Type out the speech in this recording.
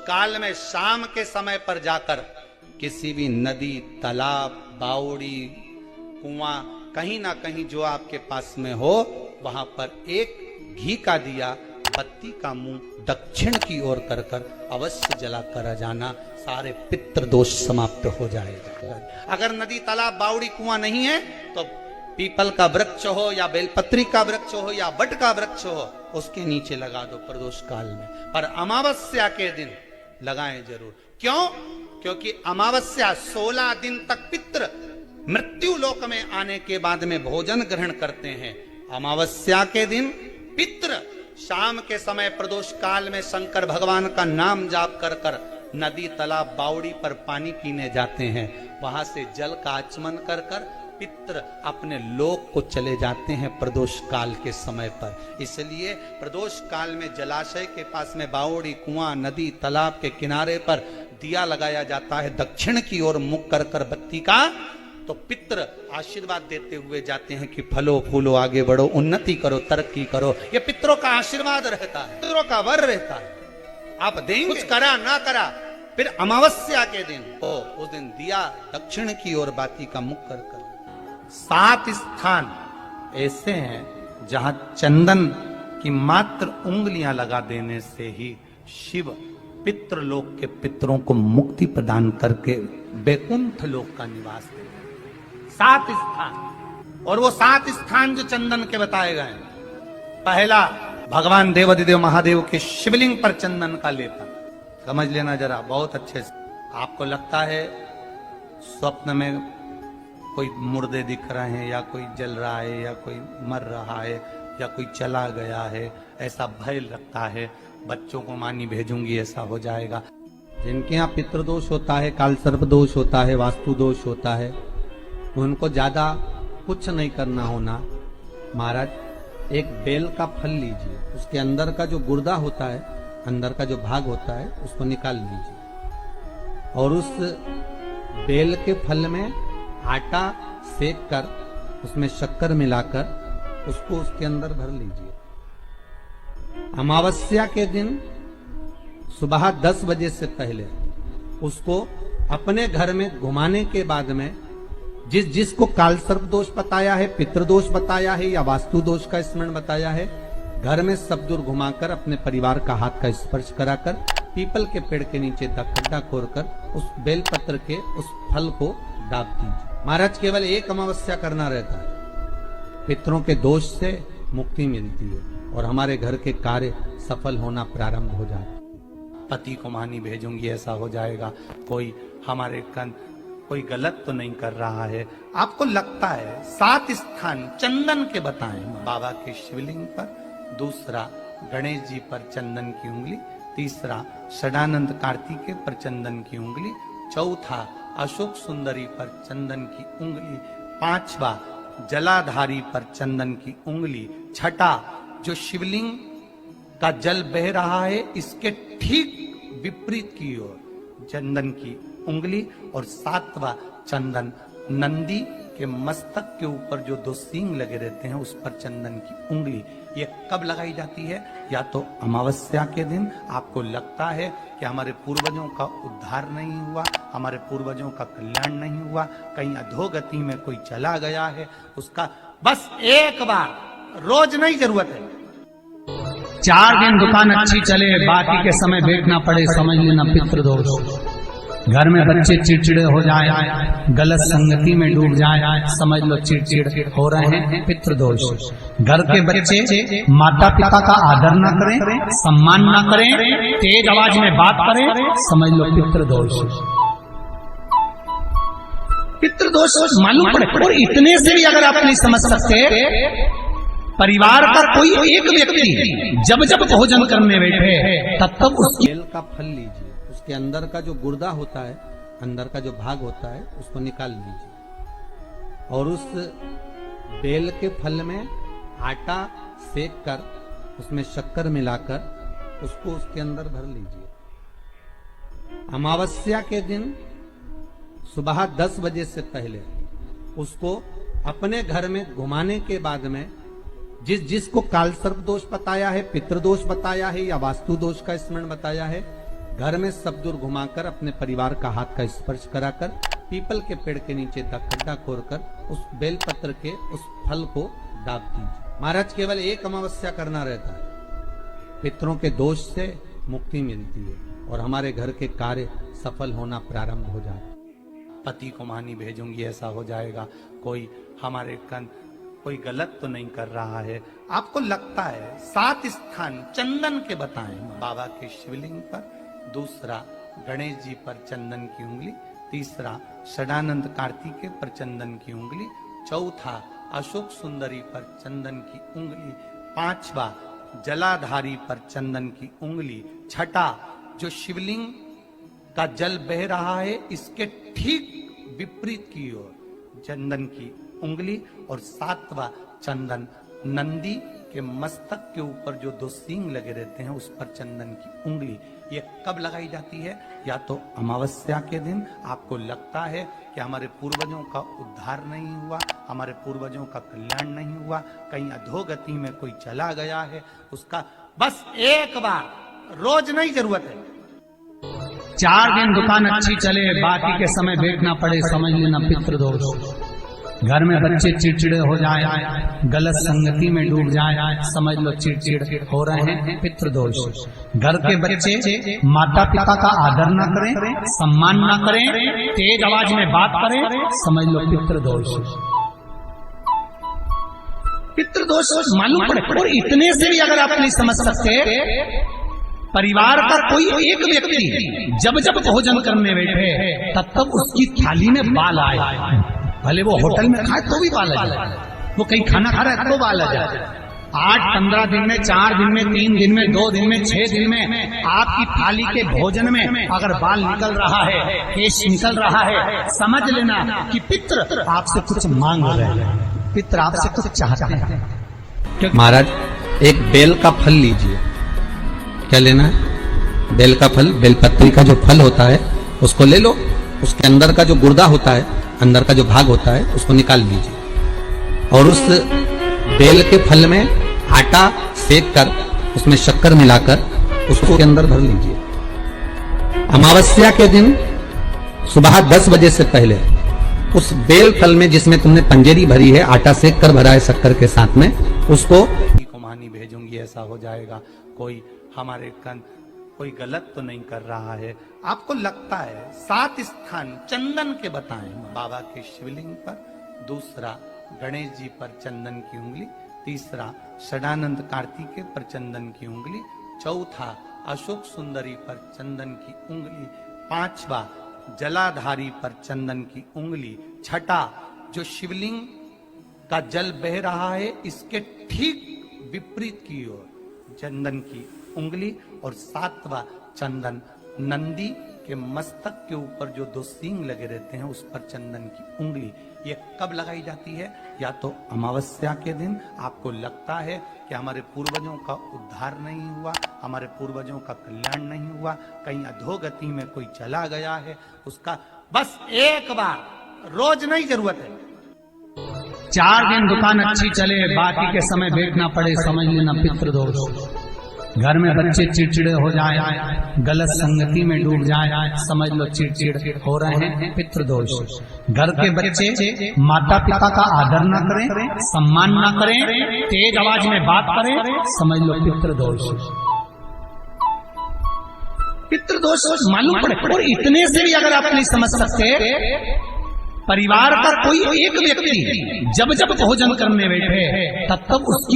काल में शाम के समय पर जाकर किसी भी नदी, तालाब, बावड़ी, कुआं, कहीं ना कहीं जो आपके पास में हो, वहां पर एक घी का दिया, बत्ती का मुंह दक्षिण की ओर कर कर अवश्य जला कर जाना, सारे पितृ दोष समाप्त हो जाएगा। अगर नदी, तालाब, बावड़ी, कुआं नहीं है तो पीपल का वृक्ष हो या बेलपत्री का वृक्ष हो या बट का वृक्ष हो, उसके नीचे लगा दो प्रदोष काल में। पर अमावस्या के दिन लगाएं जरूर। क्यों? क्योंकि अमावस्या 16 दिन तक पितृ मृत्यु लोक में आने के बाद में भोजन ग्रहण करते हैं। अमावस्या के दिन पितृ शाम के समय प्रदोष काल में शंकर भगवान का नाम जाप कर कर नदी, तालाब, बावड़ी पर पानी पीने जाते हैं। वहां से जल का आचमन कर कर पितृ अपने लोक को चले जाते हैं प्रदोष काल के समय पर। इसलिए प्रदोष काल में जलाशय के पास में बावड़ी, कुआं, नदी, तालाब के किनारे पर दिया लगाया जाता है दक्षिण की ओर मुख कर कर बत्ती का, तो पितृ आशीर्वाद देते हुए जाते हैं कि फलो फूलो, आगे बढ़ो, उन्नति करो, तरक्की करो। ये पितरों का आशीर्वाद रहता है, पितरों का वर रहता है। आप देंगे, कुछ करा ना करा, फिर अमावस्या के दिन उस दिन दिया दक्षिण की ओर बाती का मुख कर कर। 7 स्थान ऐसे हैं जहां चंदन की मात्र उंगलियां लगा देने से ही शिव पितृलोक के पितरों को मुक्ति प्रदान करके बैकुंठ लोक का निवास देते। 7 स्थान, और वो 7 स्थान जो चंदन के बताए गए हैं। पहला, भगवान देवाधिदेव महादेव के शिवलिंग पर चंदन का लेपन। समझ लेना जरा बहुत अच्छे से। आपको लगता है स्वप्न में कोई मुर्दे दिख रहे हैं, या कोई जल रहा है, या कोई मर रहा है, या कोई चला गया है, ऐसा भय लगता है। बच्चों को मानी भेजूंगी, ऐसा हो जाएगा। जिनके यहाँ पितृदोष होता है, काल सर्प दोष होता है, वास्तु दोष होता है, उनको ज्यादा कुछ नहीं करना होना। महाराज, एक बेल का फल लीजिए, उसके अंदर का जो गुर्दा होता है, अंदर का जो भाग होता है, उसको निकाल लीजिए और उस बेल के फल में आटा सेक कर उसमें शक्कर मिलाकर उसको उसके अंदर भर लीजिए। अमावस्या के दिन सुबह 10 बजे से पहले उसको अपने घर में घुमाने के बाद में जिसको काल सर्प दोष बताया है, पितृदोष बताया है या वास्तु दोष का स्मरण बताया है, घर में सब दूर घुमाकर अपने परिवार का हाथ का स्पर्श कराकर पीपल के पेड़ के नीचे खड्डा खोदकर उस बेलपत्र के उस फल को दाब दीजिए। महाराज, केवल एक अमावस्या करना रहता है, पितरों के दोष से मुक्ति मिलती है और हमारे घर के कार्य सफल होना प्रारंभ हो जाता है। पति को मानी भेजूंगी, ऐसा हो जाएगा। कोई हमारे कोई गलत तो नहीं कर रहा है, आपको लगता है। 7 स्थान चंदन के बताएं। बाबा के शिवलिंग पर, दूसरा गणेश जी पर चंदन की उंगली, तीसरा षडानंद कार्तिकेय पर चंदन की उंगली, चौथा अशोक सुंदरी पर चंदन की उंगली, 5वां जलाधारी पर चंदन की उंगली, छठा जो शिवलिंग का जल बह रहा है इसके ठीक विपरीत की ओर चंदन की उंगली, और 7वां चंदन नंदी के मस्तक के ऊपर जो 2 सींग लगे रहते हैं उस पर चंदन की उंगली। ये कब लगाई जाती है? या तो अमावस्या के दिन। आपको लगता है कि हमारे पूर्वजों का उद्धार नहीं हुआ, हमारे पूर्वजों का कल्याण नहीं हुआ, कहीं अधोगति में कोई चला गया है, उसका बस एक बार, रोज नहीं जरूरत है, 4 दिन दुकान अच्छी चले, बाकी के समय देखना पड़े, समझ लेना पितृदोष। घर में बच्चे चिड़चिड़े हो जाए, गलत संगति में डूब जाए, समझ लो चिड़चिड़ हो रहे हैं, पितृदोष। घर के बच्चे माता पिता का आदर न करें, सम्मान न करें, तेज आवाज में बात करें, समझ लो पितृदोष। पितृदोष मालूम पड़े। और इतने से भी अगर आप नहीं समझ सकते, परिवार का कोई एक व्यक्ति जब जब भोजन करने बैठे तब उस बेल का फल लीजिए, उसके अंदर का जो गुर्दा होता है, अंदर का जो भाग होता है, उसको निकाल लीजिए और उस बेल के फल में आटा सेक कर उसमें शक्कर मिलाकर उसको उसके अंदर भर लीजिए। अमावस्या के दिन सुबह 10 बजे से पहले उसको अपने घर में घुमाने के बाद में जिसको काल सर्प दोष बताया है, पितृदोष बताया है या वास्तु दोष का स्मरण बताया है, घर में सब दूर घुमाकर अपने परिवार का हाथ का स्पर्श कराकर पीपल के पेड़ के नीचे खड्डा खोदकर उस बेलपत्र के उस फल को दाब दीजिए। महाराज केवल एक अमावस्या करना रहता है, पितरों के दोष से मुक्ति मिलती है और हमारे घर के कार्य सफल होना प्रारंभ हो जाता है। पति को मानी भेजूंगी ऐसा हो जाएगा, कोई हमारे कोई गलत तो नहीं कर रहा है। आपको लगता है 7 स्थान चंदन के बताएं, बाबा के शिवलिंग पर, दूसरा गणेश जी पर चंदन की उंगली, तीसरा षडानंद कार्तिकेय पर चंदन की उंगली, चौथा अशोक सुंदरी पर चंदन की उंगली, पांचवा जलाधारी पर चंदन की उंगली, छठा जो शिवलिंग का जल बह रहा है इसके ठीक विपरीत की ओर चंदन की उंगली, और सातवां चंदन नंदी के मस्तक के ऊपर जो 2 सींग लगे रहते हैं उस पर चंदन की उंगली। ये कब लगाई जाती है? या तो अमावस्या के दिन आपको लगता है कि हमारे पूर्वजों का उद्धार नहीं हुआ, हमारे पूर्वजों का कल्याण नहीं हुआ, कहीं अधोगति में कोई चला गया है, उसका बस एक बार, रोज नहीं जरूरत है, 4 दिन दुकान अच्छी चले, बाकी के समय बेचना पड़े, समझ लेना पितृदोष। घर में बच्चे चिड़चिड़े हो जाए, गलत संगति में डूब जाए, समझ लो चिड़चिड़ हो रहे हैं, पितृदोष। घर के बच्चे माता पिता का आदर ना करें, सम्मान ना करें, तेज आवाज में बात करें, समझ लो पितृदोष। पितृदोष मालूम पड़े। और इतने से भी अगर आप नहीं समझ सकते, परिवार का कोई एक व्यक्ति जब जब भोजन करने बैठे तब तब उसकी थाली में बाल आए, भले वो होटल में खाए तो भी बाल आ जाए, वो कहीं खाना खा रहा है तो बाल आ जाए। 8-15 दिन में, 4 दिन में, 3 दिन में, 2 दिन में, 6 दिन में आपकी थाली के भोजन में अगर बाल निकल रहा है, केश निकल रहा है, समझ लेना कि पितृ आपसे कुछ मांग रहे हैं, पितृ आपसे कुछ चाहते हैं। महाराज एक बेल का फल लीजिए, क्या लेना है? बेल का फल, बेलपत्री का जो फल होता है उसको ले लो, उसके अंदर का जो गुर्दा होता है, अंदर का जो भाग होता है उसको निकाल लीजिए और उस बेल के फल में आटा सेक कर उसमें शक्कर मिलाकर उसको के अंदर भर लीजिए। अमावस्या के दिन सुबह 10 बजे से पहले उस बेल फल में जिसमें तुमने पंजेरी भरी है, आटा सेक कर भरा है शक्कर के साथ में, उसको मानी भेजूंगी ऐसा हो जाएगा, कोई हमारे कोई गलत तो नहीं कर रहा है। आपको लगता है 7 स्थान चंदन के बताएं, बाबा के शिवलिंग पर, दूसरा गणेश जी पर चंदन की उंगली, तीसरा षडानंद कार्तिकेय पर चंदन की उंगली, चौथा अशोक सुंदरी पर चंदन की उंगली, पांचवा जलाधारी पर चंदन की उंगली, छठा जो शिवलिंग का जल बह रहा है इसके ठीक विपरीत की ओर चंदन की उंगली, और सातवां चंदन नंदी के मस्तक के ऊपर जो 2 सींग लगे रहते हैं उस पर चंदन की उंगली। ये कब लगाई जाती है? या तो अमावस्या के दिन आपको लगता है कि हमारे पूर्वजों का उद्धार नहीं हुआ, हमारे पूर्वजों का कल्याण नहीं हुआ, कहीं अधोगति में कोई चला गया है, उसका बस एक बार, रोज नहीं जरूरत है, 4 दिन दुकान अच्छी चले, बाकी के समय बेचना पड़े, समझ लेना पितृदोष। घर में बच्चे चिड़चिड़े हो जाए, गलत संगति में डूब जाए, समझ लो चिड़चिड़ हो रहे हैं, पितृदोष। घर के बच्चे माता पिता का आदर ना करें, सम्मान ना करें, तेज आवाज में बात करें, समझ लो पितृदोष। पितृदोष मालूम पड़े। और इतने से भी अगर आप नहीं समझ सकते, परिवार का कोई एक व्यक्ति जब जब भोजन करने बैठे तब तब उसकी